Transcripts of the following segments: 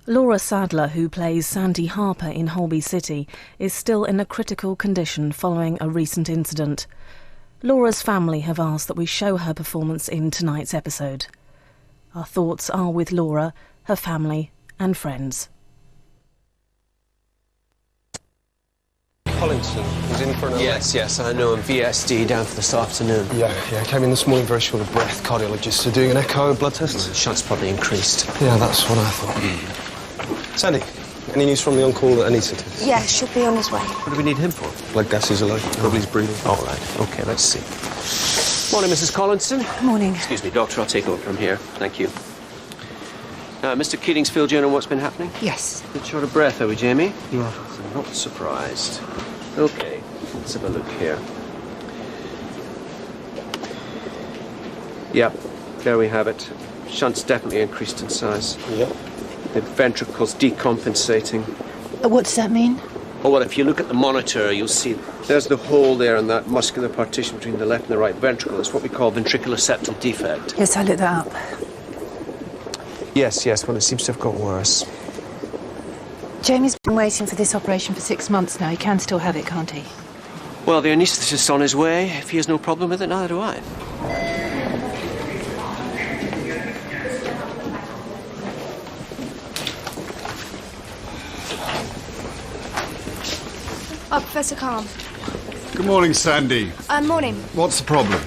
Laura Sadler, who plays Sandy Harper in Holby City, is still in a critical condition following a recent incident. Laura's family have asked that we show her performance in tonight's episode. Our thoughts are with Laura, her family and friends. Collinson was in for an Yes, I know him. VSD down for this afternoon. Yeah, came in this morning very short of breath. Cardiologists are doing an echo and blood test. Shot's probably increased. Yeah, that's what I thought. Sandy, any news from the on-call that anaesthetist? Yeah, should be on his way. What do we need him for? Blood gases are low. Probably he's breathing. All right. OK, let's see. Morning, Mrs. Collinson. Morning. Excuse me, Doctor. I'll take over from here. Thank you. Mr. Keating's filled you in on what's been happening? Yes. Bit short of breath, are we, Jamie? Yeah. So I'm not surprised. OK, let's have a look here. Yep, there we have it. Shunt's definitely increased in size. Yep. The ventricle's decompensating. What does that mean? Oh, well, if you look at the monitor, you'll see there's the hole there in that muscular partition between the left and the right ventricle. It's what we call ventricular septal defect. Yes, I looked that up. Yes, well, it seems to have got worse. Jamie's been waiting for this operation for 6 months now. He can still have it, can't he? Well, the anaesthetist's on his way. If he has no problem with it, neither do I. Oh, Professor Calm. Good morning, Sandy. Morning. What's the problem?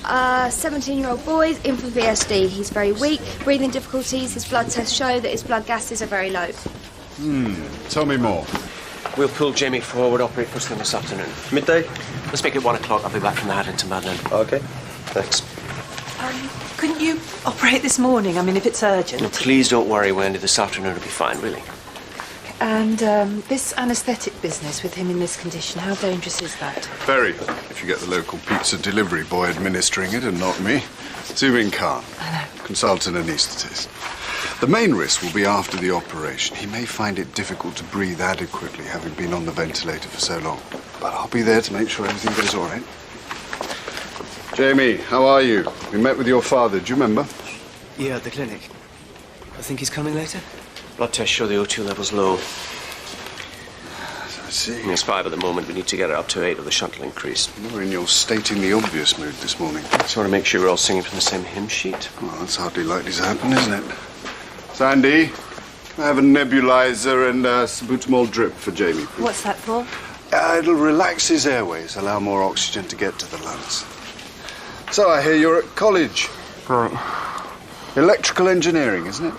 17-year-old boy in for VSD. He's very weak, breathing difficulties. His blood tests show that his blood gases are very low. Tell me more. We'll pull Jamie forward, operate first thing this afternoon. Midday? Let's make it 1 o'clock. I'll be back from the Haddington Madeleine. OK. Thanks. Couldn't you operate this morning? I mean, if it's urgent. No, please don't worry, Wendy. This afternoon will be fine, really. And this anaesthetic business with him in this condition, how dangerous is that? Very. If you get the local pizza delivery boy administering it and not me. Zubin Khan, consultant anaesthetist. The main risk will be after the operation. He may find it difficult to breathe adequately, having been on the ventilator for so long. But I'll be there to make sure everything goes all right. Jamie, how are you? We met with your father, do you remember? Yeah, at the clinic. I think he's coming later. Blood tests show the O2 level's low. I see. It's 5 at the moment. We need to get it up to 8 or the shunt will increase. You're in your stating the obvious mood this morning. Just want to make sure we're all singing from the same hymn sheet. Well, that's hardly likely to happen, isn't it? Sandy, I have a nebulizer and a salbutamol drip for Jamie, please. What's that for? It'll relax his airways, allow more oxygen to get to the lungs. So I hear you're at college. Right. Electrical engineering, isn't it?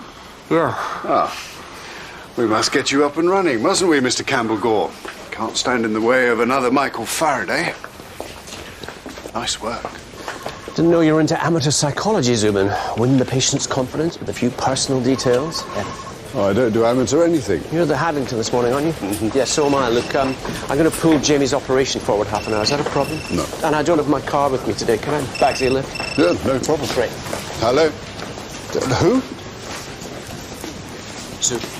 Yeah. Ah. We must get you up and running, mustn't we, Mr. Campbell-Gore? Can't stand in the way of another Michael Faraday. Nice work. Didn't know you were into amateur psychology, Zubin. Win the patient's confidence with a few personal details. Yeah. Oh, I don't do amateur anything. You're at the Haddington this morning, aren't you? Mm-hmm. Yeah, so am I. Look, I'm going to pull Jamie's operation forward half an hour. Is that a problem? No. And I don't have my car with me today. Can I bagsy a lift? Yeah, no problem. Great. Hello? Who? Zub.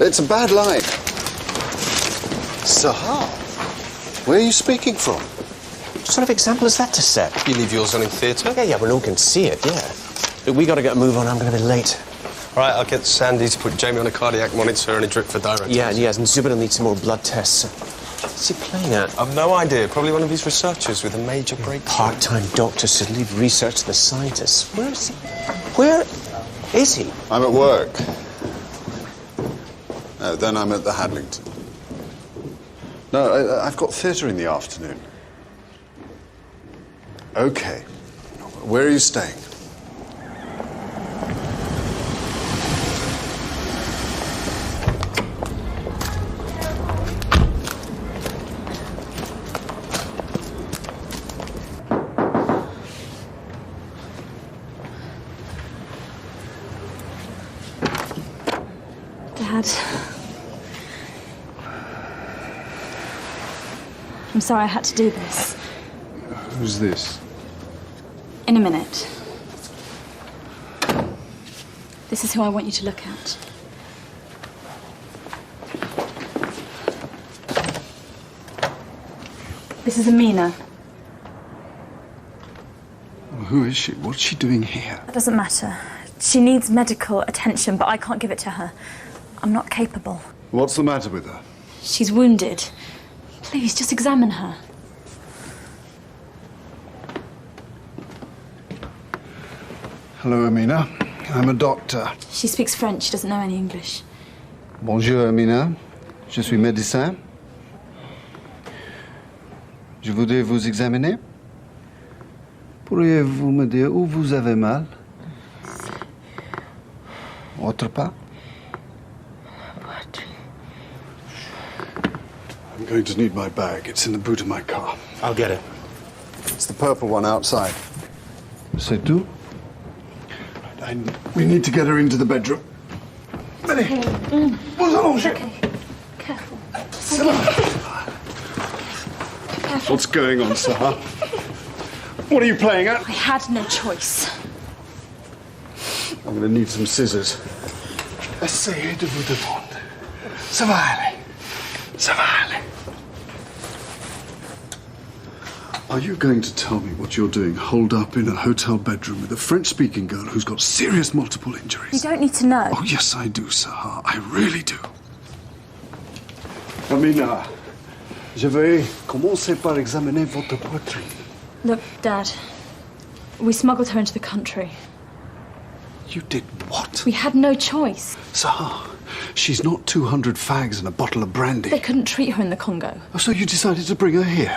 It's a bad line. Sahar? Where are you speaking from? What sort of example is that to set? You leave yours on in theatre? Yeah, well, no one can see it, yeah. Look, we got to get a move on. I'm going to be late. All right, I'll get Sandy to put Jamie on a cardiac monitor and a drip for direct. Yeah, yes, and Zubin will need some more blood tests. What's he playing at? I've no idea. Probably one of his researchers with a major breakthrough. Part-time doctor should leave research to the scientists. Where is he? Where is he? I'm at work. No, then I'm at the Hadlington. No, I've got theatre in the afternoon. OK. Where are you staying? Dad. I'm sorry I had to do this. Who's this? In a minute. This is who I want you to look at. This is Amina. Who is she? What's she doing here? That doesn't matter. She needs medical attention, but I can't give it to her. I'm not capable. What's the matter with her? She's wounded. Please, just examine her. Hello, Amina. I'm a doctor. She speaks French. She doesn't know any English. Bonjour, Amina. Je suis médecin. Je voudrais vous examiner. Pourriez-vous me dire où vous avez mal? Autre part? I'm going to need my bag. It's in the boot of my car. I'll get it. It's the purple one outside. C'est tout? We need to get her into the bedroom. Allez, vous allongez. Careful. What's going on, Sahar? What are you playing at? I had no choice. I'm going to need some scissors. Essayez de vous défendre. Ça va aller. Ça va aller. Are you going to tell me what you're doing holed up in a hotel bedroom with a French-speaking girl who's got serious multiple injuries? You don't need to know. Oh, yes, I do, Sahar. I really do. Amina, je vais commencer par examiner votre poitrine. Look, Dad, we smuggled her into the country. You did what? We had no choice. Sahar, she's not 200 fags and a bottle of brandy. They couldn't treat her in the Congo. Oh, so you decided to bring her here?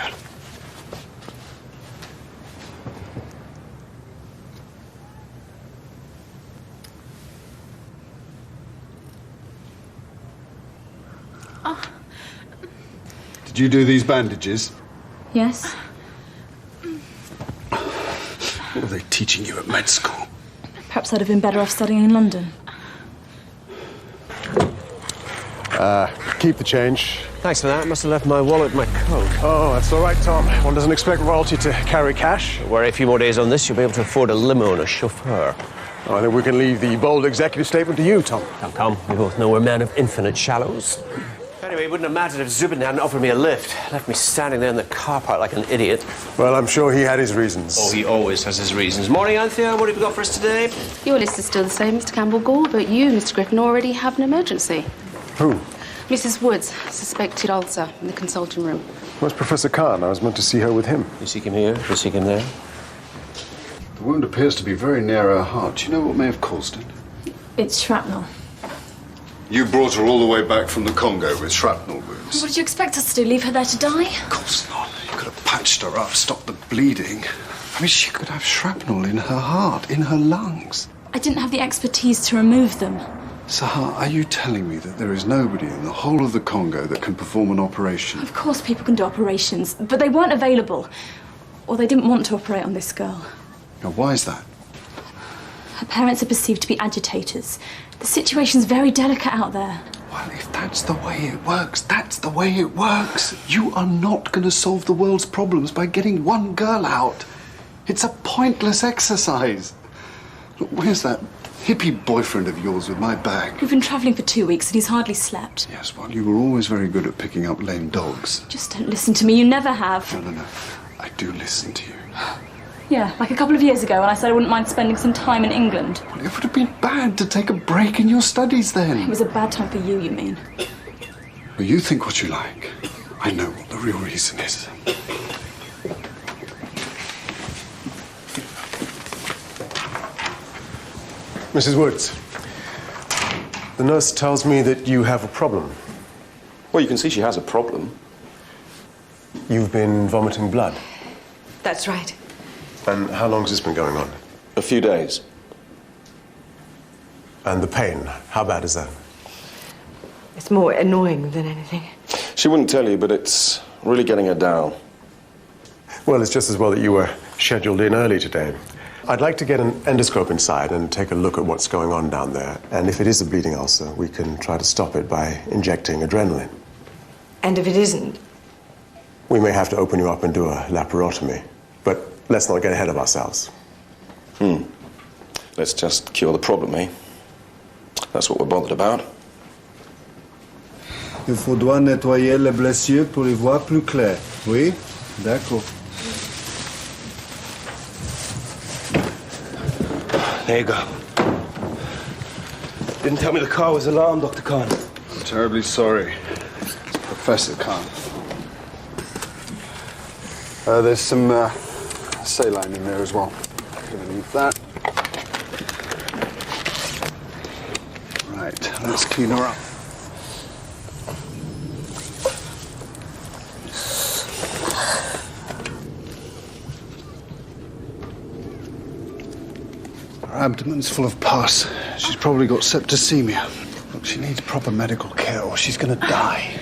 Did you do these bandages? Yes? What were they teaching you at med school? Perhaps I'd have been better off studying in London. Keep the change. Thanks for that. Must have left my wallet in my coat. Oh, that's all right, Tom. One doesn't expect royalty to carry cash. Don't worry, a few more days on this, you'll be able to afford a limo and a chauffeur. Oh, I think we can leave the bold executive statement to you, Tom. Come. We both know we're men of infinite shallows. Anyway, it wouldn't have mattered if Zubin hadn't offered me a lift. Left me standing there in the car park like an idiot. Well, I'm sure he had his reasons. Oh, he always has his reasons. Morning, Anthea. What have you got for us today? Your list is still the same, Mr. Campbell-Gore, but you, Mr. Griffin, already have an emergency. Who? Mrs. Woods, suspected ulcer in the consulting room. Where's Professor Khan? I was meant to see her with him. You seek him here, you seek him there. The wound appears to be very near her heart. Do you know what may have caused it? It's shrapnel. You brought her all the way back from the Congo with shrapnel wounds. What did you expect us to do? Leave her there to die? Of course not. You could have patched her up, stopped the bleeding. I mean, she could have shrapnel in her heart, in her lungs. I didn't have the expertise to remove them. Sahar, are you telling me that there is nobody in the whole of the Congo that can perform an operation? Of course people can do operations, but they weren't available. Or they didn't want to operate on this girl. Now, why is that? Her parents are perceived to be agitators. The situation's very delicate out there. Well, if that's the way it works, that's the way it works. You are not going to solve the world's problems by getting one girl out. It's a pointless exercise. Look, where's that hippie boyfriend of yours with my bag? We've been travelling for 2 weeks and he's hardly slept. Yes, well, you were always very good at picking up lame dogs. Just don't listen to me. You never have. No. I do listen to you. Yeah, like a couple of years ago when I said I wouldn't mind spending some time in England. Well, it would have been bad to take a break in your studies then. It was a bad time for you, you mean? Well, you think what you like. I know what the real reason is. Mrs. Woods, the nurse tells me that you have a problem. Well, you can see she has a problem. You've been vomiting blood. That's right. And how long has this been going on? A few days. And the pain, how bad is that? It's more annoying than anything. She wouldn't tell you, but it's really getting her down. Well, it's just as well that you were scheduled in early today. I'd like to get an endoscope inside and take a look at what's going on down there. And if it is a bleeding ulcer, we can try to stop it by injecting adrenaline. And if it isn't? We may have to open you up and do a laparotomy. But let's not get ahead of ourselves. Let's just cure the problem, eh? That's what we're bothered about. Il faudra nettoyer les blessures pour les voir plus claires. Oui? D'accord. There you go. Didn't tell me the car was alarmed, Dr. Khan. I'm terribly sorry. It's Professor Khan. There's some saline in there as well. Gonna need that. Right, let's clean her up. Her abdomen's full of pus. She's probably got septicemia. Look, she needs proper medical care or she's gonna die.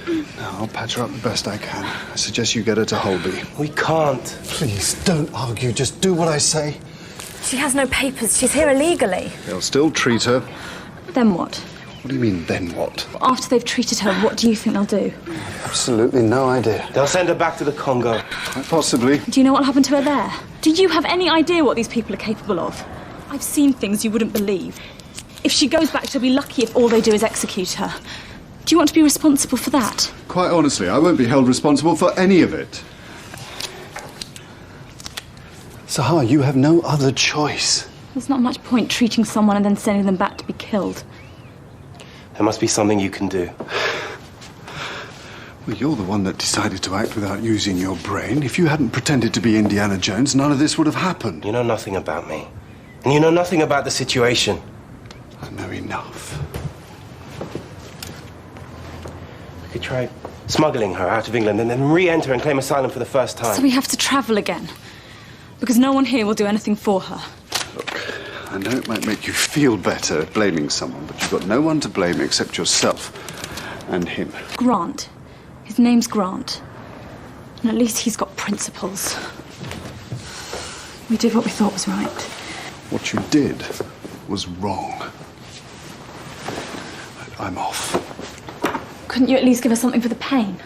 Now, I'll patch her up the best I can. I suggest you get her to Holby. We can't. Please, don't argue. Just do what I say. She has no papers. She's here illegally. They'll still treat her. Then what? What do you mean, then what? After they've treated her, what do you think they'll do? Absolutely no idea. They'll send her back to the Congo. Quite possibly. Do you know what'll happen to her there? Do you have any idea what these people are capable of? I've seen things you wouldn't believe. If she goes back, she'll be lucky if all they do is execute her. Do you want to be responsible for that? Quite honestly, I won't be held responsible for any of it. Sahar, you have no other choice. There's not much point treating someone and then sending them back to be killed. There must be something you can do. Well, you're the one that decided to act without using your brain. If you hadn't pretended to be Indiana Jones, none of this would have happened. You know nothing about me. And you know nothing about the situation. I know enough. We could try smuggling her out of England and then re-enter and claim asylum for the first time. So we have to travel again. Because no one here will do anything for her. Look, I know it might make you feel better blaming someone, but you've got no one to blame except yourself and him. Grant. His name's Grant. And at least he's got principles. We did what we thought was right. What you did was wrong. I'm off. Couldn't you at least give her something for the pain?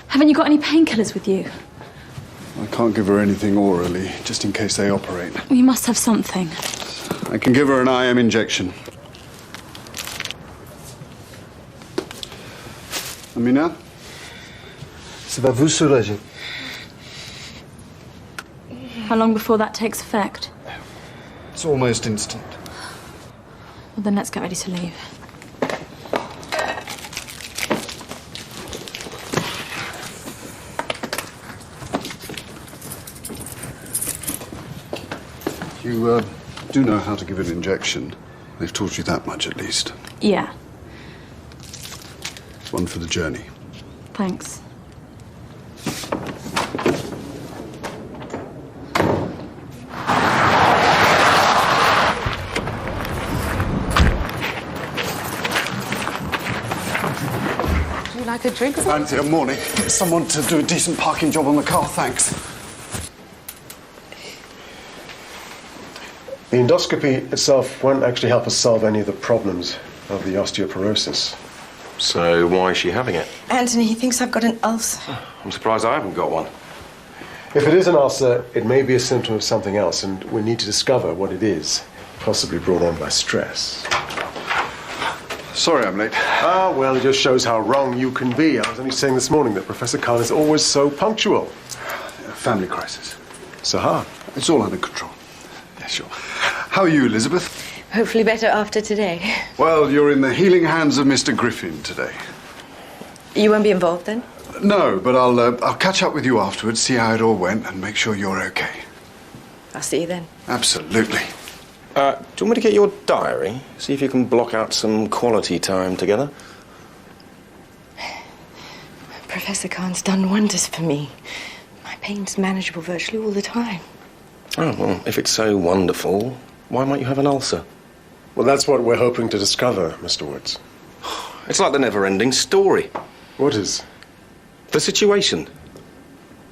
Haven't you got any painkillers with you? I can't give her anything orally, just in case they operate. Well, you must have something. I can give her an IM injection. Amina? Ça va vous soulager. How long before that takes effect? It's almost instant. Well, then let's get ready to leave. You do know how to give an injection. They've taught you that much, at least. Yeah, One for the journey. thanks. Would you like a drink? Fancy a morning. Get someone to do a decent parking job on the car, thanks. The endoscopy itself won't actually help us solve any of the problems of the osteoporosis. So why is she having it? Anthony, he thinks I've got an ulcer. I'm surprised I haven't got one. If it is an ulcer, it may be a symptom of something else, and we need to discover what it is, possibly brought on by stress. Sorry I'm late. Ah, well, it just shows how wrong you can be. I was only saying this morning that Professor Khan is always so punctual. Family crisis. Sahar. It's all under control. Yeah, sure. How are you, Elizabeth? Hopefully better after today. Well, you're in the healing hands of Mr. Griffin today. You won't be involved then? No, but I'll catch up with you afterwards, see how it all went, and make sure you're okay. I'll see you then. Absolutely. Do you want me to get your diary? See if you can block out some quality time together? Professor Khan's done wonders for me. My pain's manageable virtually all the time. Oh, well, if it's so wonderful, why might you have an ulcer? Well, that's what we're hoping to discover, Mr. Woods. It's like the never-ending story. What is? The situation.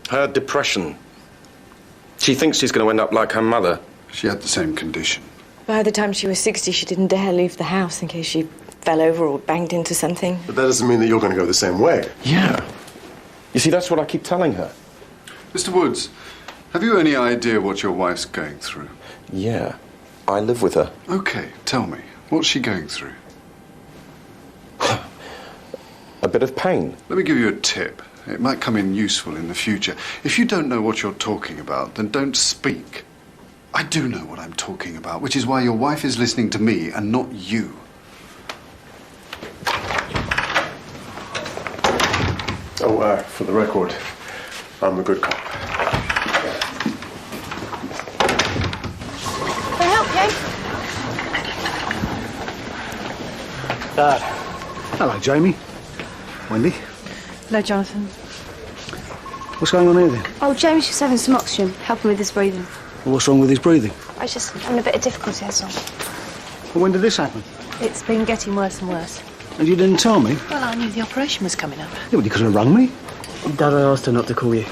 Her depression. She thinks she's going to end up like her mother. She had the same condition. By the time she was 60, she didn't dare leave the house in case she fell over or banged into something. But that doesn't mean that you're going to go the same way. Yeah. You see, that's what I keep telling her. Mr. Woods, have you any idea what your wife's going through? Yeah. I live with her. Okay, tell me. What's she going through? A bit of pain. Let me give you a tip. It might come in useful in the future. If you don't know what you're talking about, then don't speak. I do know what I'm talking about, which is why your wife is listening to me and not you. So, for the record, I'm the good cop. Can I help you? Dad. Hello, Jamie. Wendy. Hello, Jonathan. What's going on here then? Oh, James just having some oxygen, helping with his breathing. Well, what's wrong with his breathing? I was just having a bit of difficulty, that's all. Well, when did this happen? It's been getting worse and worse. And you didn't tell me? Well, I knew the operation was coming up. Yeah, well, you could have rung me. Dad, I asked her not to call you.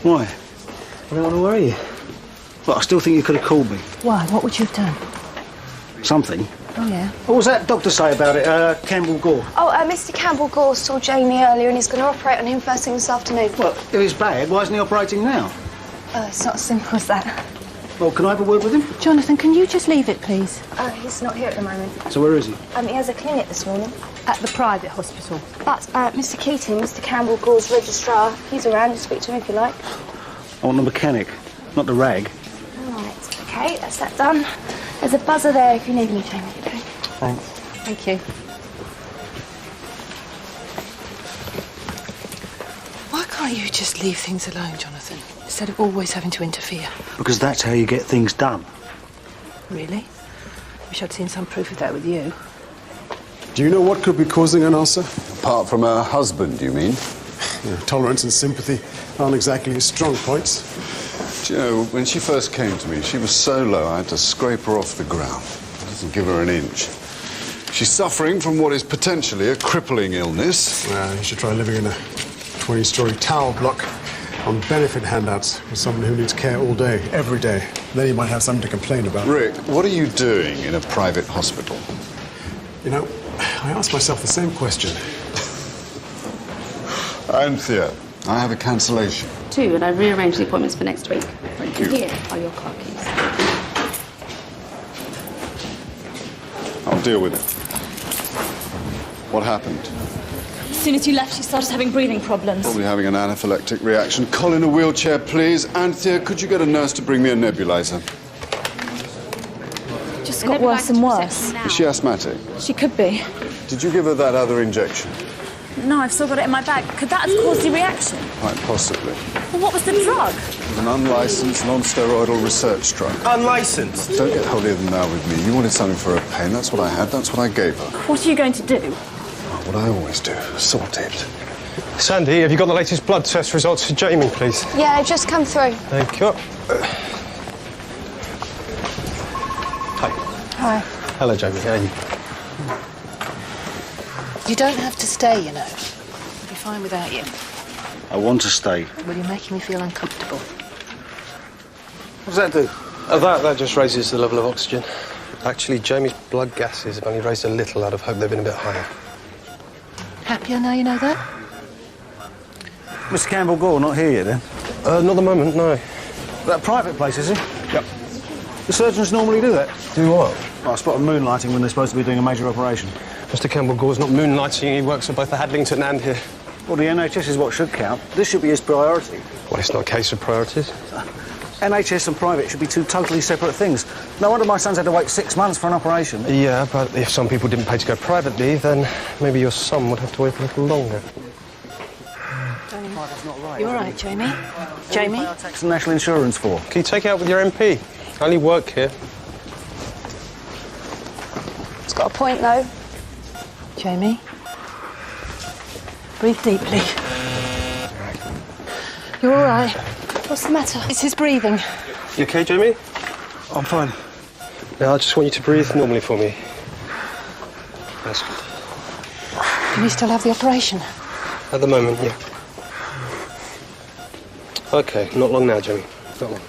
Why? I don't want to worry you. Well, I still think you could have called me. Why? What would you have done? Something. Oh, yeah. What was that doctor say about it, Campbell Gore? Oh, Mr. Campbell Gore saw Jamie earlier and he's going to operate on him first thing this afternoon. Well, if it's bad, why isn't he operating now? It's not as simple as that. Well, can I have a word with him? Jonathan, can you just leave it, please? He's not here at the moment. So where is he? He has a clinic this morning. At the private hospital. But Mr. Keating, Mr. Campbell Gore's registrar, he's around. You speak to him if you like. I want the mechanic, not the rag. All right, OK, that's that done. There's a buzzer there if you need me, Jamie. OK? Thanks. Thank you. Why can't you just leave things alone, Jonathan, instead of always having to interfere? Because that's how you get things done. Really? Wish I'd seen some proof of that with you. Do you know what could be causing an ulcer? Apart from her husband, you mean? Tolerance and sympathy aren't exactly his strong points. Do you know, when she first came to me, she was so low I had to scrape her off the ground. It doesn't give her an inch. She's suffering from what is potentially a crippling illness. Well, you should try living in a 20-story tower block on benefit handouts with someone who needs care all day, every day. Then you might have something to complain about. Rick, what are you doing in a private hospital? You know, I asked myself the same question. Anthea, I have a cancellation. 2, and I've rearranged the appointments for next week. Thank you. Here are your car keys. I'll deal with it. What happened? As soon as you left, she started having breathing problems. Probably having an anaphylactic reaction. Colin, a wheelchair, please. Anthea, could you get a nurse to bring me a nebulizer? Just got worse and worse. Is she asthmatic? She could be. Did you give her that other injection? No, I've still got it in my bag. Could that have caused the reaction? Quite possibly. Well, what was the drug? An unlicensed, non-steroidal research drug. Unlicensed? Don't get holier than thou with me. You wanted something for her pain. That's what I had. That's what I gave her. What are you going to do? What I always do. Sort it. Sandy, have you got the latest blood test results for Jamie, please? Yeah, just come through. Thank you. Hi. Hi. Hello, Jamie. How are you? You don't have to stay, you know. I'll be fine without you. I want to stay. Well, you're making me feel uncomfortable. What does that do? That just raises the level of oxygen. Actually, Jamie's blood gases have only raised a little. I'd have hoped they'd been a bit higher. Happier now you know that? Mr. Campbell Gore not here yet, then? Not at the moment, no. That private place, is it? Yep. The surgeons normally do that. Do what? Well, I spot them moonlighting when they're supposed to be doing a major operation. Mr. Campbell Gore's not moonlighting. He works at both the Hadlington and here. Well, the NHS is what should count. This should be his priority. Well, it's not a case of priorities. NHS and private should be two totally separate things. No wonder my son's had to wait 6 months for an operation. Yeah, but if some people didn't pay to go privately, then maybe your son would have to wait a little longer. You all right, Jamie? Jamie? What tax and national insurance for? Can you take it out with your MP? I only work here. It's got a point, though. Jamie? Breathe deeply. You're all right? What's the matter? It's his breathing. You okay, Jamie? I'm fine. Now, I just want you to breathe normally for me. That's good. Can you still have the operation? At the moment, yeah. OK, not long now, Jamie. Not long.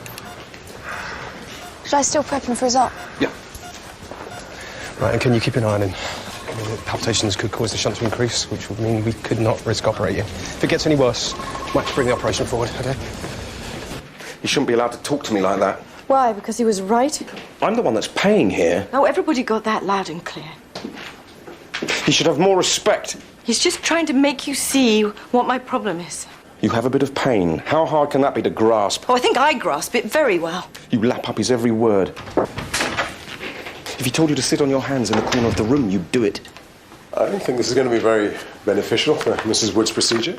Should I still prep him for his op? Yeah. Right, and can you keep an eye on him? I mean, palpitations could cause the shunt to increase, which would mean we could not risk operating. If it gets any worse, might have to bring the operation forward, OK? You shouldn't be allowed to talk to me like that. Why? Because he was right? I'm the one that's paying here. Oh, everybody got that loud and clear. He should have more respect. He's just trying to make you see what my problem is. You have a bit of pain. How hard can that be to grasp? Oh, I think I grasp it very well. You lap up his every word. If he told you to sit on your hands in the corner of the room, you'd do it. I don't think this is going to be very beneficial for Mrs. Wood's procedure.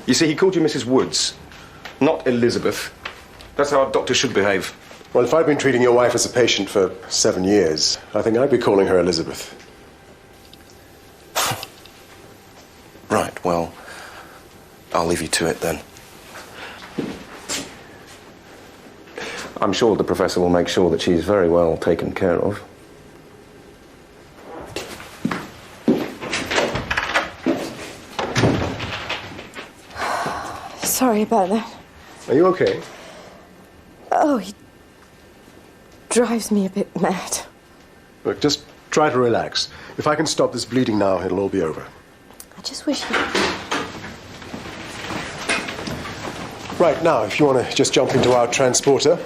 You see, he called you Mrs. Woods, not Elizabeth. That's how a doctor should behave. Well, if I'd been treating your wife as a patient for 7 years, I think I'd be calling her Elizabeth. Right, well, I'll leave you to it then. I'm sure the professor will make sure that she's very well taken care of. Sorry about that. Are you okay? Oh, he drives me a bit mad. Look, just try to relax. If I can stop this bleeding now, it'll all be over. I just wish he... Right, now, if you want to just jump into our transporter.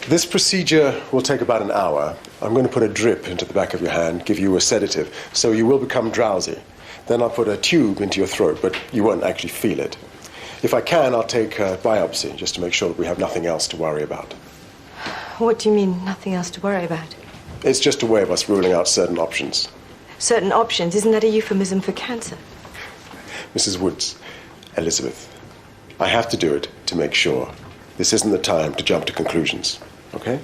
This procedure will take about an hour. I'm going to put a drip into the back of your hand, give you a sedative, so you will become drowsy. Then I'll put a tube into your throat, but you won't actually feel it. If I can, I'll take a biopsy, just to make sure that we have nothing else to worry about. What do you mean, nothing else to worry about? It's just a way of us ruling out certain options. Certain options? Isn't that a euphemism for cancer? Mrs. Woods, Elizabeth, I have to do it to make sure. This isn't the time to jump to conclusions, okay?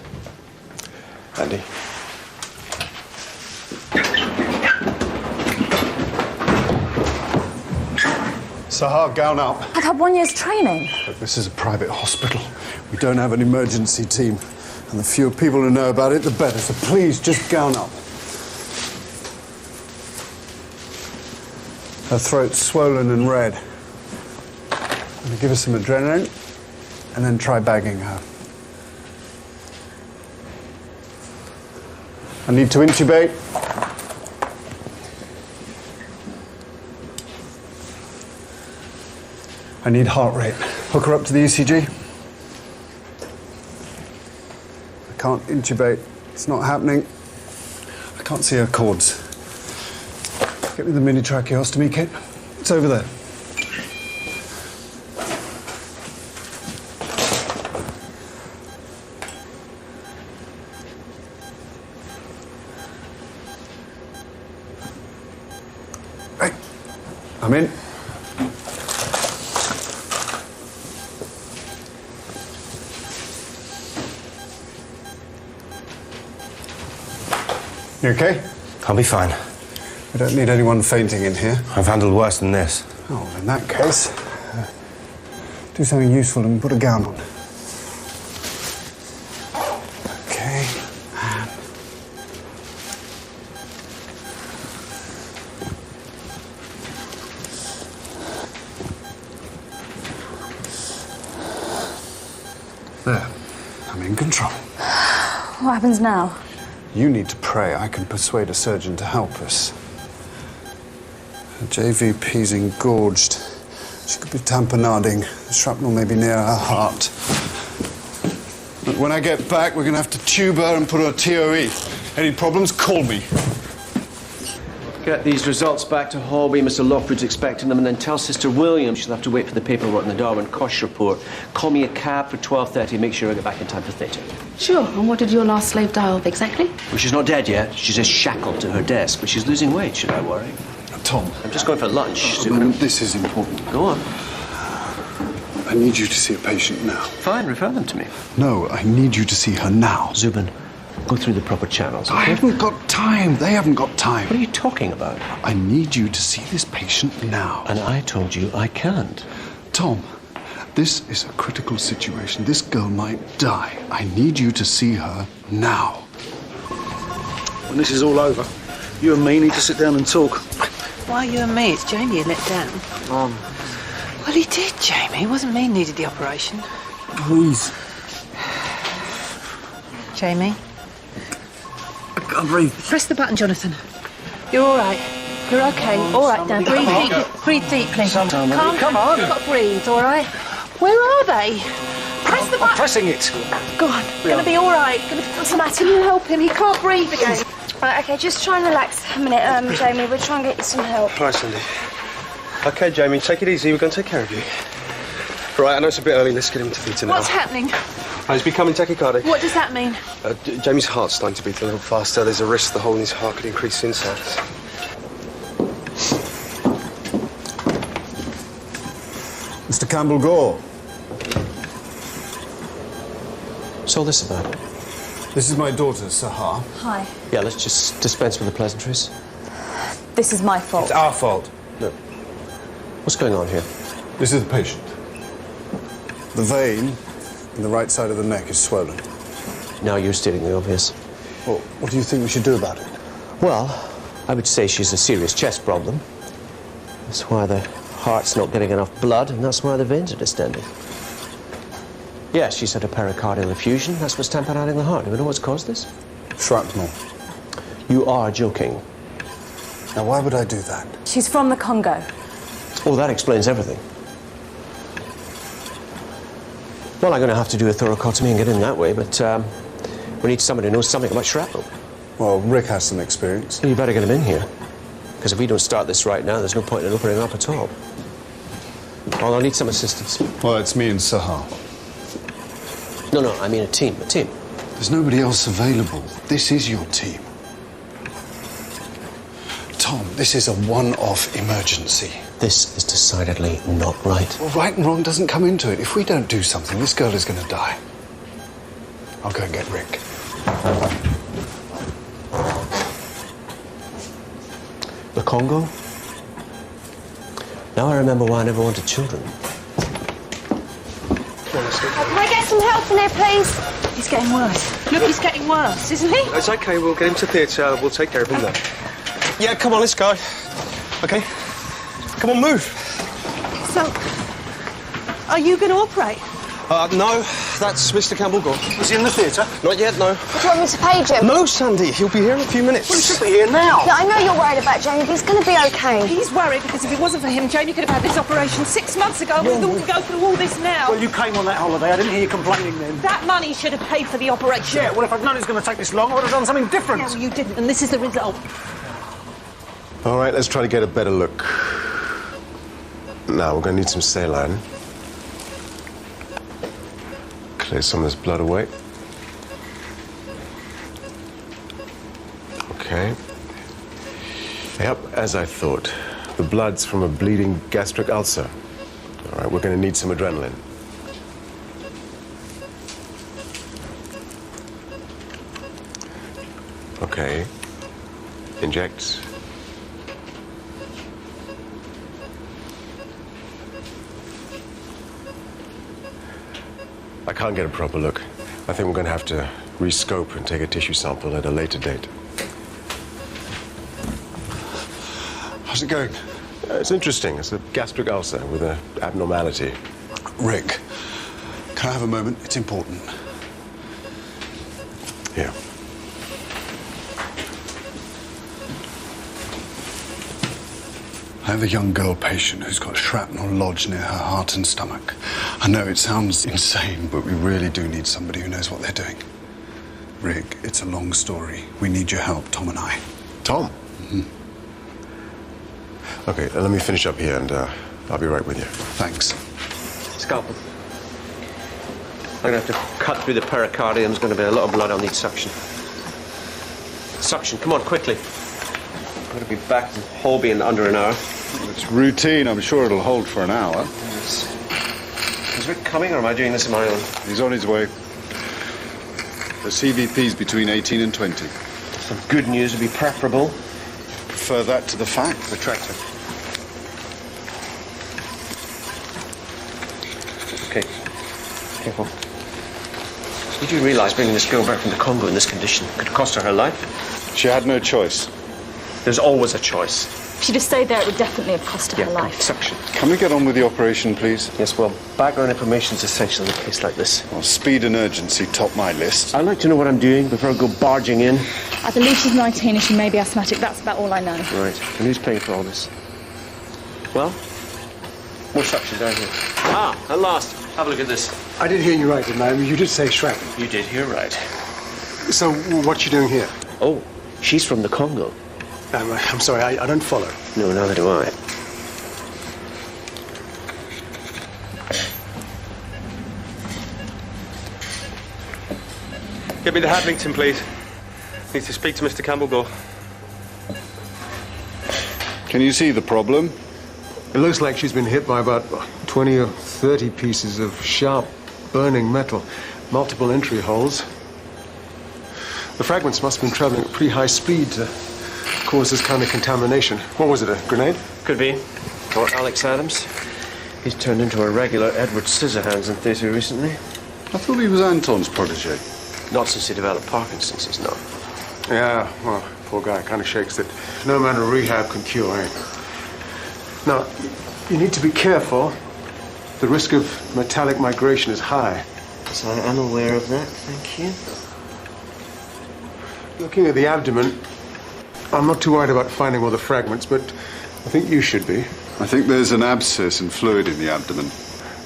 Andy? Sahar, gown up. I've had 1 year's training. Look, this is a private hospital. We don't have an emergency team. And the fewer people who know about it, the better. So please, just gown up. Her throat's swollen and red. I'm going to give her some adrenaline and then try bagging her. I need to intubate. I need heart rate. Hook her up to the ECG. I can't intubate. It's not happening. I can't see her cords. Get me the mini tracheostomy kit. It's over there. Right. I'm in. You okay? I'll be fine. We don't need anyone fainting in here. I've handled worse than this. Oh, in that case, do something useful and put a gown on. Okay. There. I'm in control. What happens now? You need to pray I can persuade a surgeon to help us. Her JVP's engorged. She could be tamponading. The shrapnel may be near her heart. But when I get back, we're going to have to tube her and put her TOE. Any problems, call me. Get these results back to Holby. Mr. Lockwood's expecting them, and then tell Sister Williams she'll have to wait for the paperwork and the Darwin Koch report. Call me a cab for 12:30 and make sure I get back in time for theatre. Sure. And what did your last slave die of exactly? Well, she's not dead yet. She's just shackled to her desk, but she's losing weight. Should I worry? Tom. I'm just going for lunch. This is important. Go on. I need you to see a patient now. Fine, refer them to me. No, I need you to see her now. Zubin, go through the proper channels. Okay? I haven't got time. They haven't got time. What are you talking about? I need you to see this patient now. And I told you I can't. Tom, this is a critical situation. This girl might die. I need you to see her now. When this is all over, you and me need to sit down and talk. Why you and me? It's Jamie you let down. Mom. Well, he did, Jamie. It wasn't me who needed the operation. Please. Jamie? I can't breathe. Press the button, Jonathan. You're all right. You're okay. All right, now breathe deeply. Breathe deeply. Come on. You've got to breathe, all right? Where are they? Press the button. I'm pressing it. Go on. Gonna be all right. What's the matter? Can you help him? He can't breathe again. Right, okay, just try and relax a minute, Jamie. We'll try and get you some help. Right, Cindy. OK, Jamie, take it easy. We're going to take care of you. Right, I know it's a bit early. Let's get him to theatre now. What's happening? He's becoming tachycardic. What does that mean? Jamie's heart's starting to beat a little faster. There's a risk the hole in his heart could increase inside. Mr. Campbell-Gore. What's all this about? This is my daughter, Sahar. Hi. Yeah, let's just dispense with the pleasantries. This is my fault. It's our fault. No. What's going on here? This is the patient. The vein in the right side of the neck is swollen. Now you're stating the obvious. Well, what do you think we should do about it? Well, I would say she's a serious chest problem. That's why the heart's not getting enough blood, and that's why the veins are distended. Yes, she's had a pericardial effusion. That's what's tamponading the heart. Do we know what's caused this? Shrapnel. You are joking. Now, why would I do that? She's from the Congo. Oh, that explains everything. Well, I'm going to have to do a thoracotomy and get in that way, but we need somebody who knows something about shrapnel. Well, Rick has some experience. You better get him in here, because if we don't start this right now, there's no point in opening up at all. Well, I'll need some assistance. Well, it's me and Sahar. No, I mean a team. There's nobody else available. This is your team. Tom, this is a one-off emergency. This is decidedly not right. Well, right and wrong doesn't come into it. If we don't do something, this girl is going to die. I'll go and get Rick. The Congo? Now I remember why I never wanted children. Can I get some help in here, please? He's getting worse. Look, he's getting worse, isn't he? It's okay, we'll get him to theatre. We'll take care of him then. Yeah, come on, let's go. Okay? Come on, move. So, are you going to operate? No, that's Mr. Campbell-Gore. Is he in the theatre? Not yet, no. Do you want me to page him? No, Sandy, he'll be here in a few minutes. Well, he should be here now. Yeah, I know you're worried about Jamie, but he's going to be okay. He's worried because if it wasn't for him, Jamie could have had this operation 6 months ago. We've got to go through all this now. Well, you came on that holiday. I didn't hear you complaining then. That money should have paid for the operation. Yeah, well, if I'd known it was going to take this long, I would have done something different. Yeah, well, you didn't, and this is the result. All right, let's try to get a better look. Now, we're going to need some saline. Clear some of this blood away. Okay. Yep, as I thought. The blood's from a bleeding gastric ulcer. All right, we're going to need some adrenaline. Okay. Inject. I can't get a proper look. I think we're going to have to rescope and take a tissue sample at a later date. How's it going? It's interesting. It's a gastric ulcer with an abnormality. Rick, can I have a moment? It's important. Here. I have a young girl patient who's got shrapnel lodged near her heart and stomach. I know it sounds insane, but we really do need somebody who knows what they're doing. Rick, it's a long story. We need your help, Tom and I. Tom? Mm-hmm. Okay, let me finish up here and I'll be right with you. Thanks. Scalpel. I'm going to have to cut through the pericardium. There's going to be a lot of blood. I'll need suction. Suction, come on, quickly. I'm going to be back in Holby in under an hour. It's routine. I'm sure it'll hold for an hour. Yes. Is Rick coming, or am I doing this on my own? He's on his way. The CVP's between 18 and 20. Some good news would be preferable. Prefer that to the fact. Retract it. Okay. Careful. Did you realise bringing this girl back from the Congo in this condition could cost her life? She had no choice. There's always a choice. If she'd have stayed there, it would definitely have cost her her life. Suction. Can we get on with the operation, please? Yes, well, background information is essential in a case like this. Well, speed and urgency top my list. I'd like to know what I'm doing before I go barging in. I believe she's 19 and she may be asthmatic. That's about all I know. Right. And who's paying for all this? Well, more suction down here. Ah, at last. Have a look at this. I did hear you right, didn't I? You did say shrapnel. You did hear right. So, what's she doing here? Oh, she's from the Congo. I'm sorry, I don't follow. No, neither do I. Get me to Hadlington, please. Need to speak to Mr. Campbell-Gore. Can you see the problem? It looks like she's been hit by about 20 or 30 pieces of sharp, burning metal. Multiple entry holes. The fragments must have been traveling at pretty high speed to cause this kind of contamination. What was it, a grenade? Could be. Or Alex Adams. He's turned into a regular Edward Scissorhands in theatre recently. I thought he was Anton's protege. Not since he developed Parkinson's, he's not. Yeah, well, poor guy kind of shakes that no amount of rehab can cure, eh? Now, you need to be careful. The risk of metallic migration is high. Yes, I am aware of that, thank you. Looking at the abdomen, I'm not too worried about finding all the fragments, but I think you should be. I think there's an abscess and fluid in the abdomen.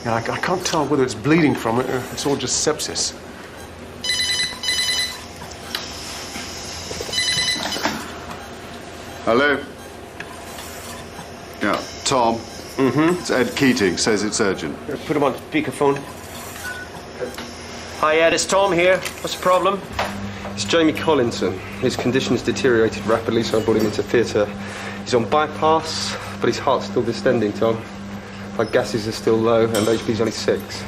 Yeah, I can't tell whether it's bleeding from it or it's all just sepsis. Hello? Yeah, Tom. Mm-hmm. It's Ed Keating, says it's urgent. Put him on speakerphone. Hi, Ed, it's Tom here. What's the problem? It's Jamie Collinson. His condition's deteriorated rapidly, so I brought him into theatre. He's on bypass, but his heart's still distending, Tom. My gases are still low, and HB's only 6.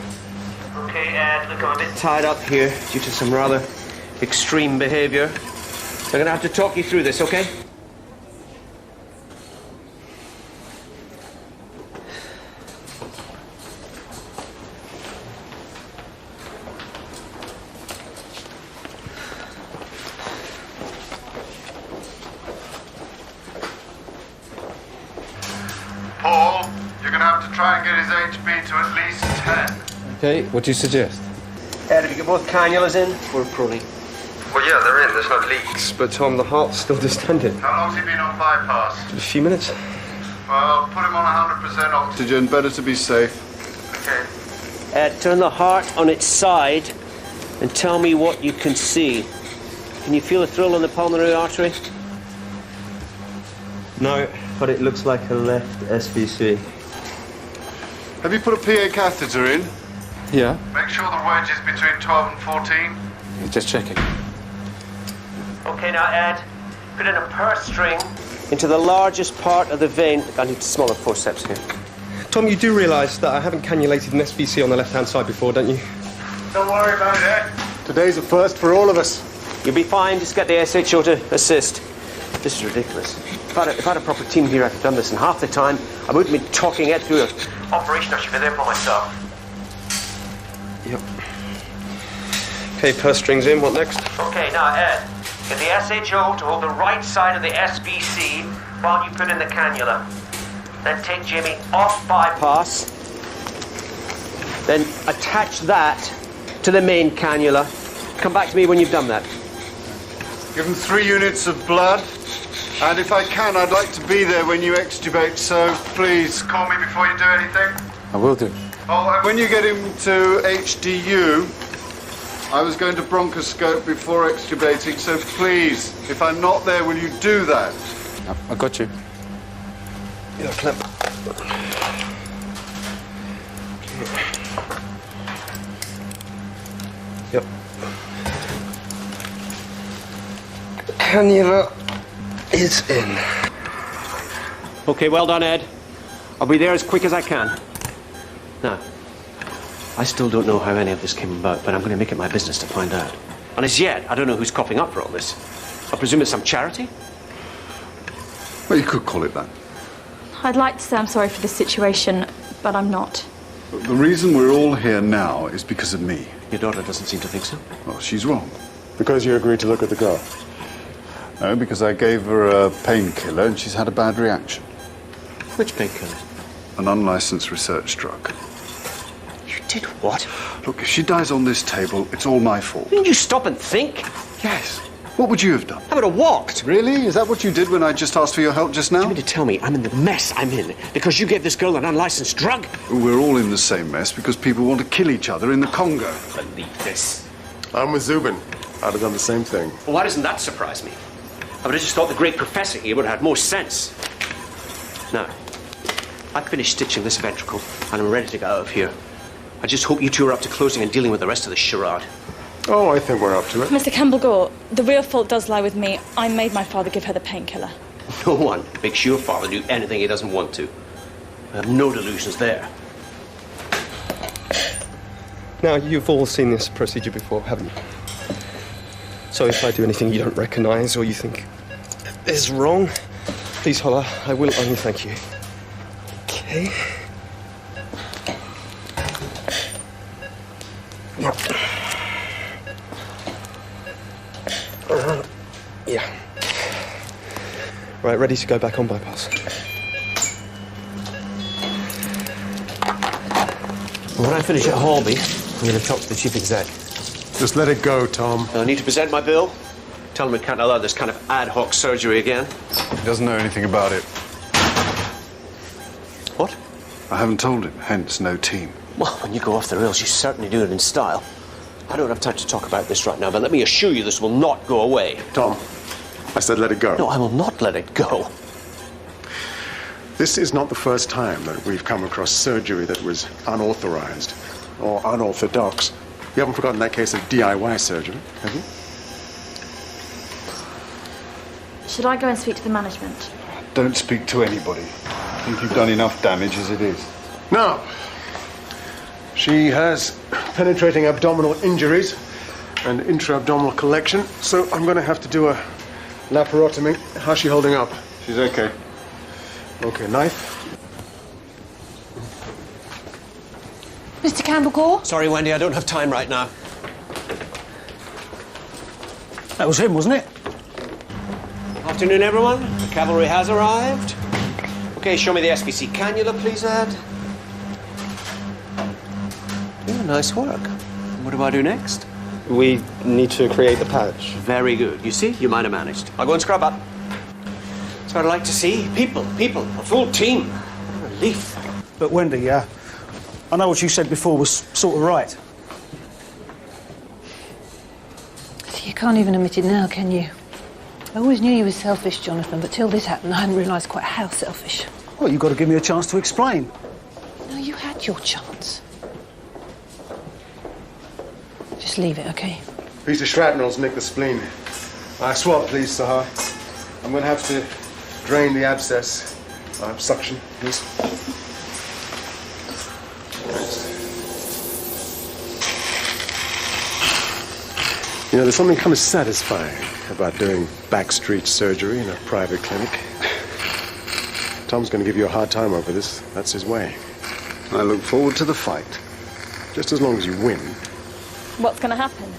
Okay, Ed, look, I'm a bit tied up here due to some rather extreme behaviour. I'm going to have to talk you through this, okay? Paul, you're going to have to try and get his HB to at least 10. Okay, what do you suggest? Ed, have you got both cannulas in? We're pruning. Well, yeah, they're in. There's no leaks. But, Tom, the heart's still distended. How long's he been on bypass? A few minutes. Well, put him on 100% oxygen. Better to be safe. Okay. Ed, turn the heart on its side and tell me what you can see. Can you feel a thrill in the pulmonary artery? No, but it looks like a left SVC. Have you put a PA catheter in? Yeah. Make sure the wedge is between 12 and 14. Just checking. Okay, now, Ed, put in a purse string into the largest part of the vein. I need smaller forceps here. Tom, you do realise that I haven't cannulated an SVC on the left-hand side before, don't you? Don't worry about it. Today's a first for all of us. You'll be fine. Just get the SHO to assist. This is ridiculous. If I had a proper team here, I'd have done this in half the time. I wouldn't be talking Ed through an operation. I should be there for myself. Yep. Okay, purse strings in. What next? Okay, now, Ed, get the SHO to hold the right side of the SVC while you put in the cannula. Then take Jimmy off bypass. Then attach that to the main cannula. Come back to me when you've done that. Give him 3 units of blood. And if I can, I'd like to be there when you extubate, so please call me before you do anything. I will do. Oh, and when you get him to HDU, I was going to bronchoscope before extubating, so please, if I'm not there, will you do that? I got you. Yeah, clip. Yep. Cannula is in. Okay, well done, Ed. I'll be there as quick as I can. Now, I still don't know how any of this came about, but I'm going to make it my business to find out. And as yet, I don't know who's copping up for all this. I presume it's some charity? Well, you could call it that. I'd like to say I'm sorry for this situation, but I'm not. The reason we're all here now is because of me. Your daughter doesn't seem to think so. Well, she's wrong. Because you agreed to look at the girl? No, because I gave her a painkiller and she's had a bad reaction. Which painkiller? An unlicensed research drug. You did what? Look, if she dies on this table, it's all my fault. Didn't you stop and think? Yes. What would you have done? I would have walked. Really? Is that what you did when I just asked for your help just now? You mean to tell me I'm in the mess I'm in because you gave this girl an unlicensed drug? We're all in the same mess because people want to kill each other in the Congo. I don't believe this. I'm with Zubin. I'd have done the same thing. Well, why doesn't that surprise me? I would have just thought the great professor here would have had more sense. Now, I've finished stitching this ventricle and I'm ready to get out of here. I just hope you two are up to closing and dealing with the rest of the charade. Oh, I think we're up to it. Mr. Campbell-Gore, the real fault does lie with me. I made my father give her the painkiller. No one makes your father do anything he doesn't want to. I have no delusions there. Now, you've all seen this procedure before, haven't you? So if I do anything you don't recognise or you think is wrong, please holler. I will only thank you. Okay. Yeah. Right, ready to go back on bypass. When I finish at Holby, I'm going to talk to the chief exec. Just let it go, Tom. I need to present my bill. Tell him we can't allow this kind of ad hoc surgery again. He doesn't know anything about it. What? I haven't told him, hence no team. Well, when you go off the rails, you certainly do it in style. I don't have time to talk about this right now, but let me assure you this will not go away. Tom, I said let it go. No, I will not let it go. This is not the first time that we've come across surgery that was unauthorized or unorthodox. You haven't forgotten that case of DIY surgery, have you? Should I go and speak to the management? Don't speak to anybody. I think you've done enough damage as it is. No. She has penetrating abdominal injuries and intra-abdominal collection, so I'm going to have to do a laparotomy. How's she holding up? She's okay. Okay, knife. Mr. Campbell-Gore? Sorry, Wendy, I don't have time right now. That was him, wasn't it? Afternoon, everyone. The cavalry has arrived. Okay, show me the SBC cannula, please, Ed. Yeah, nice work. What do I do next? We need to create the patch. Very good. You see, you might have managed. I'll go and scrub up. That's what I like to see. People, a full team. Relief. But Wendy, I know what you said before was sort of right. So you can't even admit it now, can you? I always knew you were selfish, Jonathan, but till this happened, I hadn't realised quite how selfish. Well, you've got to give me a chance to explain. No, you had your chance. Just leave it, okay? Piece of shrapnel's nicked the spleen. Swab, please, Sahar. I'm going to have to drain the abscess. Suction, please. You know, there's something kind of satisfying about doing backstreet surgery in a private clinic. Tom's going to give you a hard time over this. That's his way. I look forward to the fight. Just as long as you win. What's going to happen?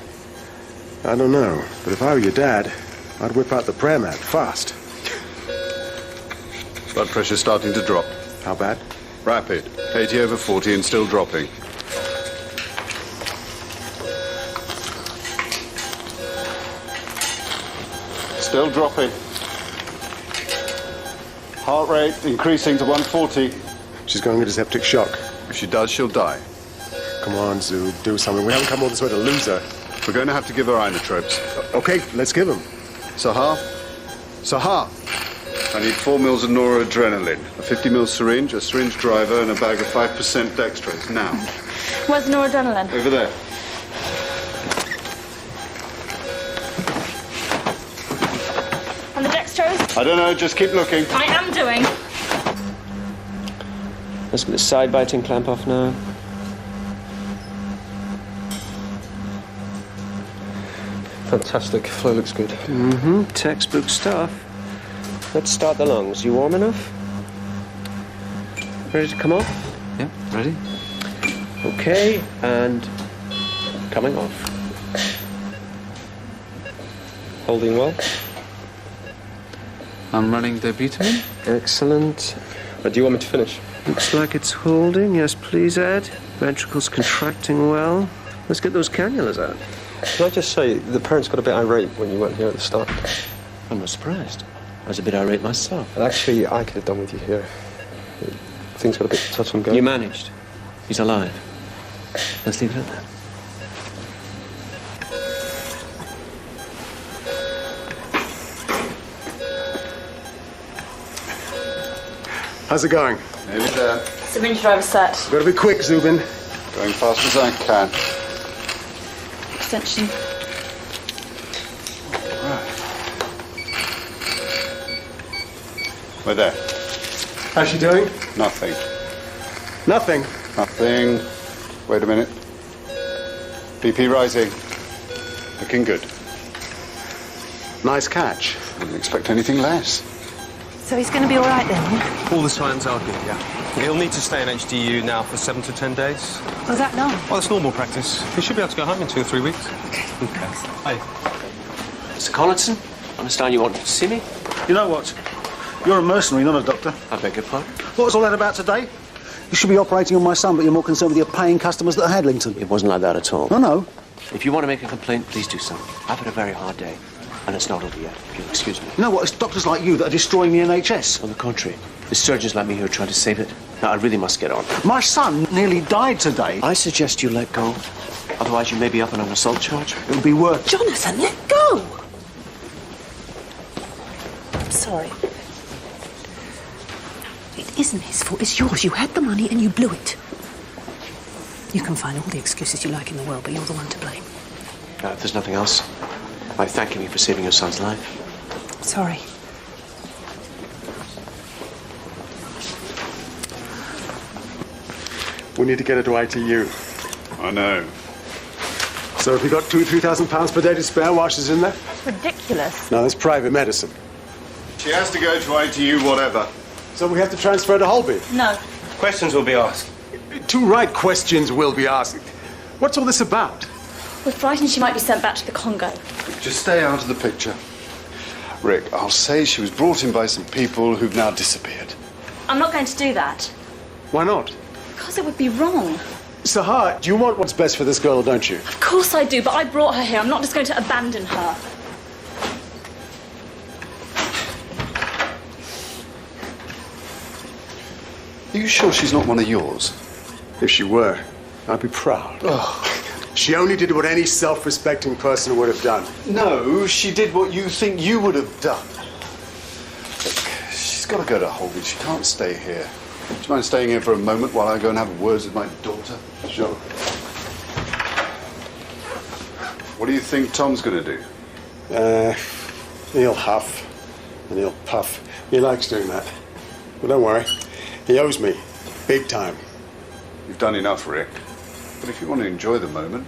I don't know, but if I were your dad, I'd whip out the prayer mat fast. Blood pressure's starting to drop. How bad? Rapid. 80/40 and still dropping. Still dropping. Heart rate increasing to 140. She's going into septic shock. If she does, she'll die. Come on, Zoo, do something. We haven't come all this way to lose her. We're going to have to give her inotropes. Okay, let's give them. Sahar? Sahar! I need 4 mils of noradrenaline, a 50 mil syringe, a syringe driver, and a bag of 5% dextrose. Now. Where's the noradrenaline? Over there. And the dextrose? I don't know, just keep looking. I am doing. Let's get the side biting clamp off now. Fantastic. Flow looks good. Mm-hmm. Textbook stuff. Let's start the lungs. You warm enough? Ready to come off? Yeah, ready. Okay, and coming off. Holding well. I'm running the bitumen. Excellent. Do you want me to finish? Looks like it's holding. Yes, please, Ed. Ventricles contracting well. Let's get those cannulas out. Can I just say, the parents got a bit irate when you weren't here at the start. I'm not surprised. I was a bit irate myself. And actually, I could have done with you here. Things got a bit touch and go. You managed. He's alive. Let's leave it at that. How's it going? Nearly there. Syringe driver set. Gotta be quick, Zubin. Going fast as I can. Extension. Right. We're there. How's she doing? Nothing. Nothing. Nothing. Wait a minute. BP rising. Looking good. Nice catch. Wouldn't expect anything less. So he's going to be all right then, yeah? All the signs are good, yeah. He'll need to stay in HDU now for 7 to 10 days. Oh, that long? Well, it's normal practice. He should be able to go home in 2 or 3 weeks. Okay. Hi. Mr. Collinson, I understand you wanted to see me? You know what? You're a mercenary, not a doctor. I beg your pardon? What was all that about today? You should be operating on my son, but you're more concerned with your paying customers at Hadlington. It wasn't like that at all. No. If you want to make a complaint, please do so. I've had a very hard day, and it's not over yet, if you'll excuse me. You know what? It's doctors like you that are destroying the NHS. On the contrary, the surgeons like me who are trying to save it. Now, I really must get on. My son nearly died today. I suggest you let go. Otherwise, you may be up on an assault charge. It would be worth... Jonathan, let go! I'm sorry. It isn't his fault, it's yours. You had the money and you blew it. You can find all the excuses you like in the world, but you're the one to blame. If there's nothing else, I thank you for saving your son's life. Sorry. We need to get her to ITU. I know. So have you got £2,000-3,000 per day to spare while she's in there? That's ridiculous. No, that's private medicine. She has to go to ITU, whatever. So we have to transfer her to Holby? No. Questions will be asked. 2 right questions will be asked. What's all this about? We're frightened she might be sent back to the Congo. Just stay out of the picture. Rick, I'll say she was brought in by some people who've now disappeared. I'm not going to do that. Why not? Because it would be wrong. Sahar, do you want what's best for this girl, don't you? Of course I do, but I brought her here. I'm not just going to abandon her. Are you sure she's not one of yours? If she were, I'd be proud. Oh. She only did what any self-respecting person would have done. No, she did what you think you would have done. Look, she's got to go to Holby. She can't stay here. Do you mind staying here for a moment while I go and have words with my daughter? Sure. What do you think Tom's going to do? He'll huff and he'll puff. He likes doing that. But don't worry, he owes me. Big time. You've done enough, Rick. But if you want to enjoy the moment...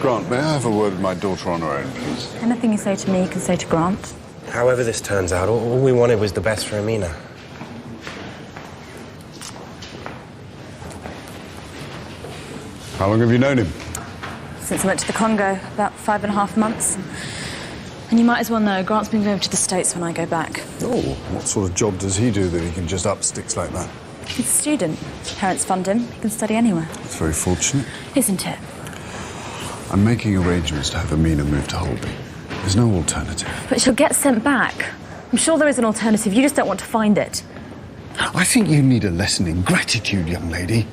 Grant, may I have a word with my daughter on her own, please? Anything you say to me, you can say to Grant. However this turns out, all we wanted was the best for Amina. How long have you known him? Since I went to the Congo, about 5.5 months. And you might as well know, Grant's been going to the States when I go back. Oh, what sort of job does he do that he can just up sticks like that? He's a student. Parents fund him. He can study anywhere. That's very fortunate. Isn't it? I'm making arrangements to have Amina move to Holby. There's no alternative. But she'll get sent back. I'm sure there is an alternative. You just don't want to find it. I think you need a lesson in gratitude, young lady.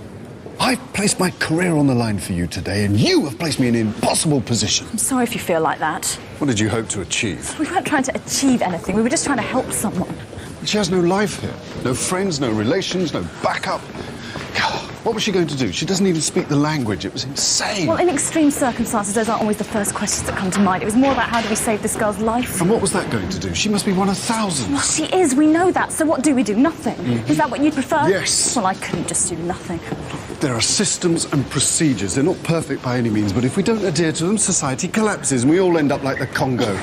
I've placed my career on the line for you today, and you have placed me in an impossible position. I'm sorry if you feel like that. What did you hope to achieve? We weren't trying to achieve anything. We were just trying to help someone. She has no life here. No friends, no relations, no backup. What was she going to do? She doesn't even speak the language. It was insane. Well, in extreme circumstances, those aren't always the first questions that come to mind. It was more about how do we save this girl's life. And what was that going to do? She must be one of thousands. Well, she is. We know that. So what do? We do nothing. Mm-hmm. Is that what you'd prefer? Yes. Well, I couldn't just do nothing. There are systems and procedures. They're not perfect by any means, but if we don't adhere to them, society collapses and we all end up like the Congo.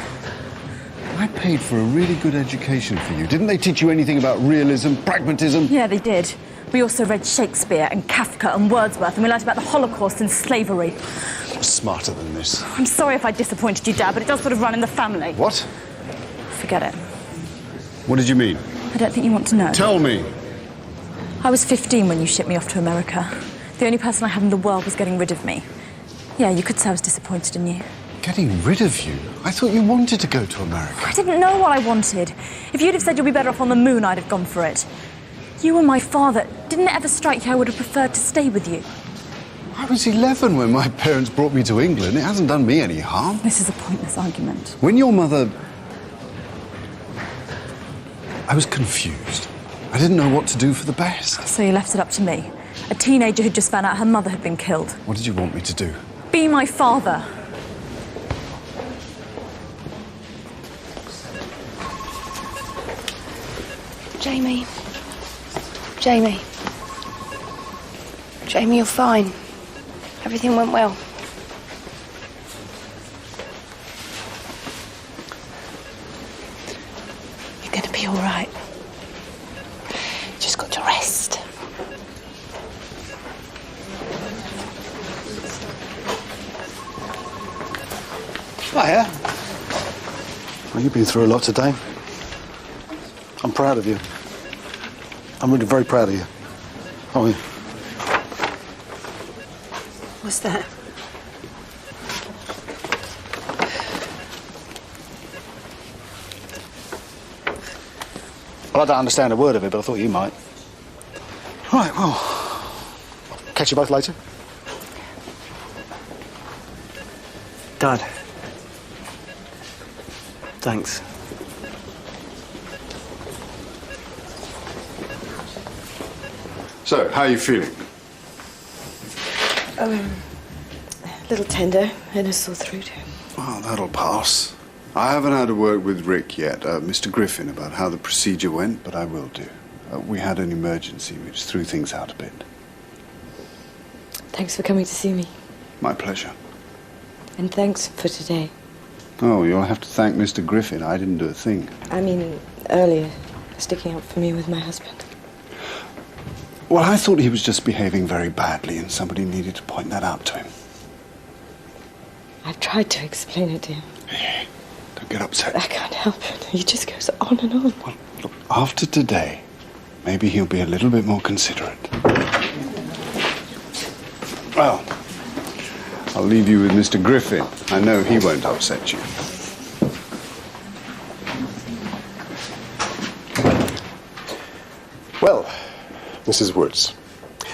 I paid for a really good education for you. Didn't they teach you anything about realism, pragmatism? Yeah, they did. We also read Shakespeare and Kafka and Wordsworth, and we learned about the Holocaust and slavery. You're smarter than this. I'm sorry if I disappointed you, Dad, but it does sort of run in the family. What? Forget it. What did you mean? I don't think you want to know. Tell me. I was 15 when you shipped me off to America. The only person I had in the world was getting rid of me. Yeah, you could say I was disappointed in you. Getting rid of you? I thought you wanted to go to America. I didn't know what I wanted. If you'd have said you'll be better off on the moon, I'd have gone for it. You were my father. Didn't it ever strike you I would have preferred to stay with you? I was 11 when my parents brought me to England. It hasn't done me any harm. This is a pointless argument. When your mother... I was confused. I didn't know what to do for the best. So you left it up to me, a teenager who'd just found out her mother had been killed. What did you want me to do? Be my father. Jamie. Jamie. Jamie, you're fine. Everything went well. You're going to be all right. Just got to rest. Hiya. Well, you've been through a lot today. I'm proud of you. I'm really very proud of you. Oh, yeah. What's that? Well, I don't understand a word of it, but I thought you might. Right, well, catch you both later. Dad. Thanks. So, how are you feeling? A little tender and a sore throat. Well, that'll pass. I haven't had a word with Rick yet, Mr. Griffin, about how the procedure went, but I will do. We had an emergency which threw things out a bit. Thanks for coming to see me. My pleasure. And thanks for today. Oh, you'll have to thank Mr. Griffin. I didn't do a thing. I mean, earlier, sticking up for me with my husband. Well, I thought he was just behaving very badly, and somebody needed to point that out to him. I've tried to explain it to him. Don't get upset. I can't help it. He just goes on and on. Well, look, after today, maybe he'll be a little bit more considerate. Well, I'll leave you with Mr. Griffin. I know he won't upset you. Well, Mrs. Woods,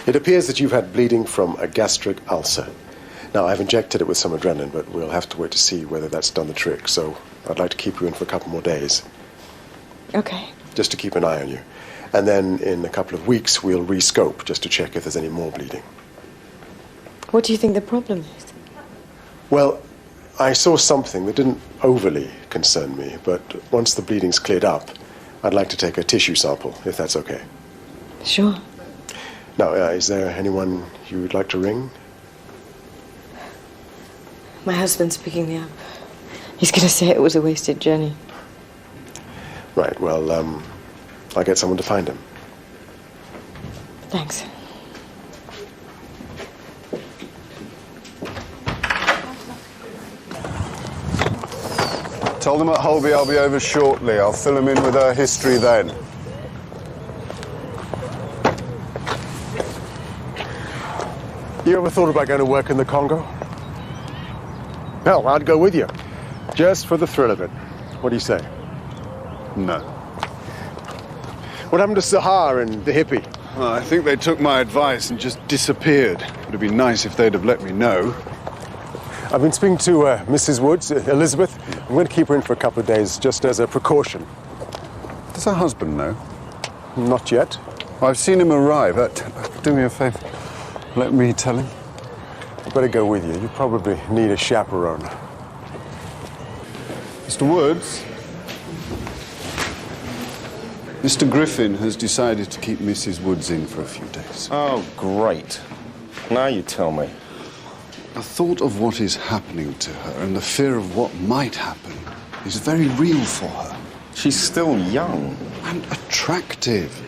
it appears that you've had bleeding from a gastric ulcer. Now, I've injected it with some adrenaline, but we'll have to wait to see whether that's done the trick, so I'd like to keep you in for a couple more days. Okay. Just to keep an eye on you. And then in a couple of weeks, we'll re-scope just to check if there's any more bleeding. What do you think the problem is? Well, I saw something that didn't overly concern me, but once the bleeding's cleared up, I'd like to take a tissue sample, if that's okay. Sure. Now, is there anyone you would like to ring? My husband's picking me up. He's going to say it was a wasted journey. Right, well, I'll get someone to find him. Thanks. Told them at Holby I'll be over shortly. I'll fill them in with her history then. You ever thought about going to work in the Congo? Hell, I'd go with you. Just for the thrill of it. What do you say? No. What happened to Sahar and the hippie? Well, I think they took my advice and just disappeared. Would have been nice if they'd have let me know. I've been speaking to Mrs. Woods, Elizabeth. I'm going to keep her in for a couple of days, just as a precaution. Does her husband know? Not yet. I've seen him arrive. Do me a favor. Let me tell him. I'd better go with you. You probably need a chaperone. Mr. Woods? Mr. Griffin has decided to keep Mrs. Woods in for a few days. Oh, great. Now you tell me. The thought of what is happening to her and the fear of what might happen is very real for her. She's still young. And attractive.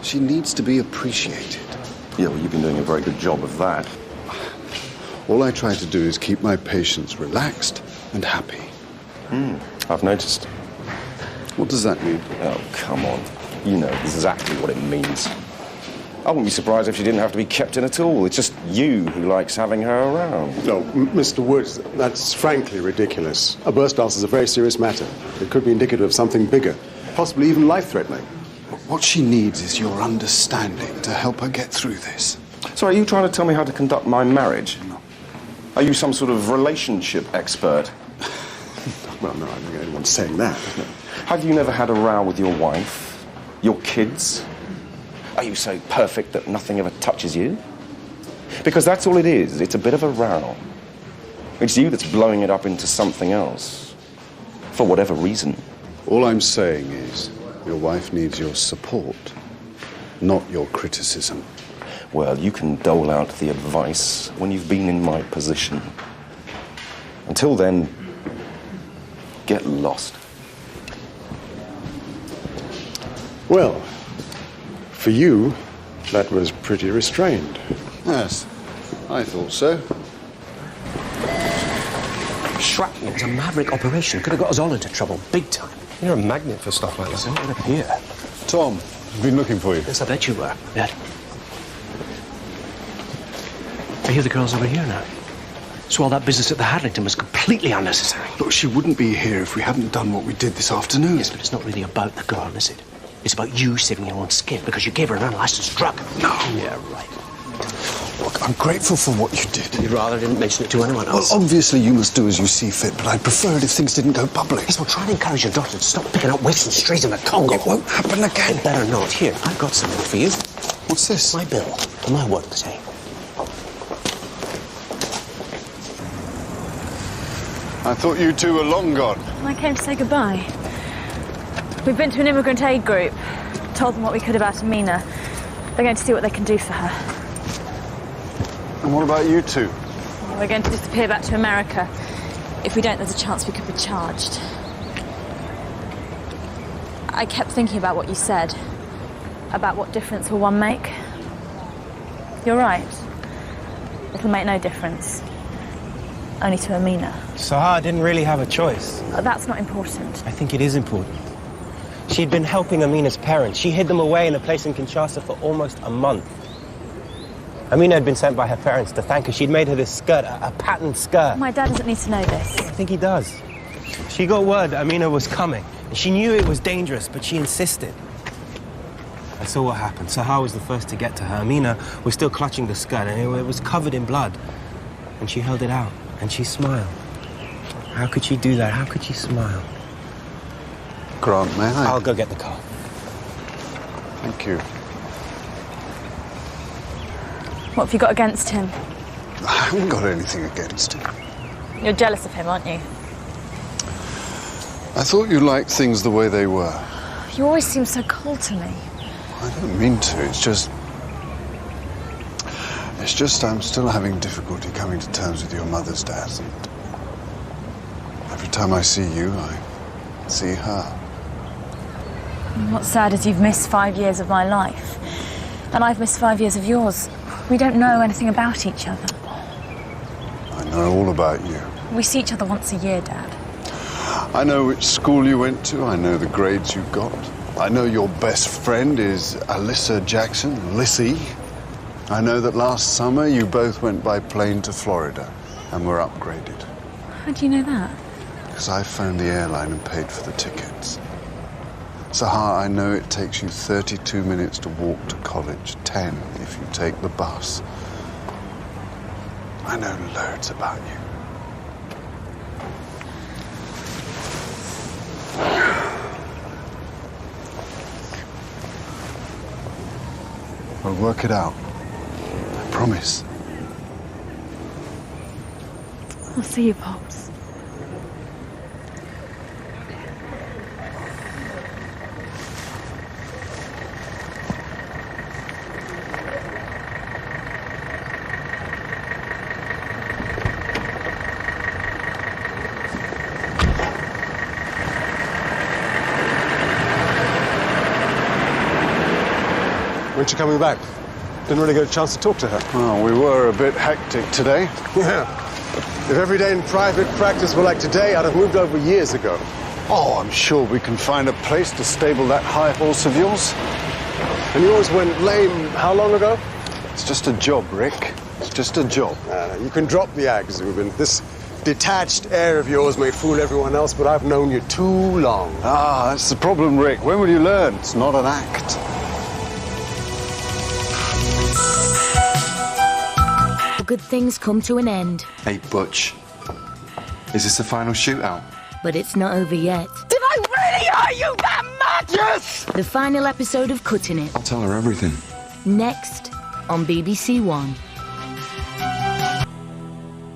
She needs to be appreciated. Yeah, well, you've been doing a very good job of that. All I try to do is keep my patients relaxed and happy. I've noticed. What does that mean? Oh, come on. You know exactly what it means. I wouldn't be surprised if she didn't have to be kept in at all. It's just you who likes having her around. No, Mr. Woods, that's frankly ridiculous. A burst ulcer is a very serious matter. It could be indicative of something bigger, possibly even life-threatening. What she needs is your understanding to help her get through this. So are you trying to tell me how to conduct my marriage? No. Are you some sort of relationship expert? Well, no, I don't think anyone's saying that. Have you never had a row with your wife? Your kids? Are you so perfect that nothing ever touches you? Because that's all it is. It's a bit of a row. It's you that's blowing it up into something else. For whatever reason. All I'm saying is, Your wife needs your support, not your criticism. Well, you can dole out the advice when you've been in my position. Until then, get lost. Well, for you, that was pretty restrained. Yes, I thought so. Shrapnel was a maverick operation. Could have got us all into trouble, big time. You're a magnet for stuff like that. So it would appear. Tom, I've been looking for you. Yes, I bet you were. Yeah. I hear the girl's over here now. So all that business at the Hadlington was completely unnecessary. Look, she wouldn't be here if we hadn't done what we did this afternoon. Yes, but it's not really about the girl, is it? It's about you saving your own skin because you gave her an unlicensed drug. No. Yeah, right. Look, I'm grateful for what you did. You'd rather didn't mention it to anyone else. Well, obviously you must do as you see fit, but I'd prefer it if things didn't go public. Yes, well, try and encourage your daughter to stop picking up wasting strays in the Congo. It won't happen again. It better not. Here, I've got something for you. What's this? My bill for my work today. I thought you two were long gone. I came to say goodbye. We've been to an immigrant aid group, told them what we could about Amina. They're going to see what they can do for her. And what about you two? We're going to disappear back to America. If we don't, there's a chance we could be charged. I kept thinking about what you said, about what difference will one make. You're right. It'll make no difference. Only to Amina. Sahar didn't really have a choice. That's not important. I think it is important. She'd been helping Amina's parents. She hid them away in a place in Kinshasa for almost a month. Amina had been sent by her parents to thank her. She'd made her this skirt, a patterned skirt. My dad doesn't need to know this. I think he does. She got word that Amina was coming. And she knew it was dangerous, but she insisted. I saw what happened. Sahar was the first to get to her. Amina was still clutching the skirt, and it was covered in blood. And she held it out, and she smiled. How could she do that? How could she smile? Grant, may I? I'll go get the car. Thank you. What have you got against him? I haven't got anything against him. You're jealous of him, aren't you? I thought you liked things the way they were. You always seem so cold to me. I don't mean to. It's just I'm still having difficulty coming to terms with your mother's death. And every time I see you, I see her. What's sad is you've missed 5 years of my life. And I've missed 5 years of yours. We don't know anything about each other. I know all about you. We see each other once a year, Dad. I know which school you went to. I know the grades you got. I know your best friend is Alyssa Jackson, Lissy. I know that last summer you both went by plane to Florida and were upgraded. How do you know that? Because I phoned the airline and paid for the tickets. Sahar, I know it takes you 32 minutes to walk to college, 10 if you take the bus. I know loads about you. I'll work it out. I promise. I'll see you, Pops. Weren't you coming back? Didn't really get a chance to talk to her. Well, we were a bit hectic today. Yeah. If every day in private practice were like today, I'd have moved over years ago. Oh, I'm sure we can find a place to stable that high horse of yours. And yours went lame how long ago? It's just a job, Rick. It's just a job. You can drop the act, Zubin. This detached air of yours may fool everyone else, but I've known you too long. Ah, that's the problem, Rick. When will you learn? It's not an act. Good things come to an end. Hey, Butch. Is this the final shootout? But it's not over yet. Did I really are you that mad? Yes! The final episode of Cutting It. I'll tell her everything. Next on BBC One.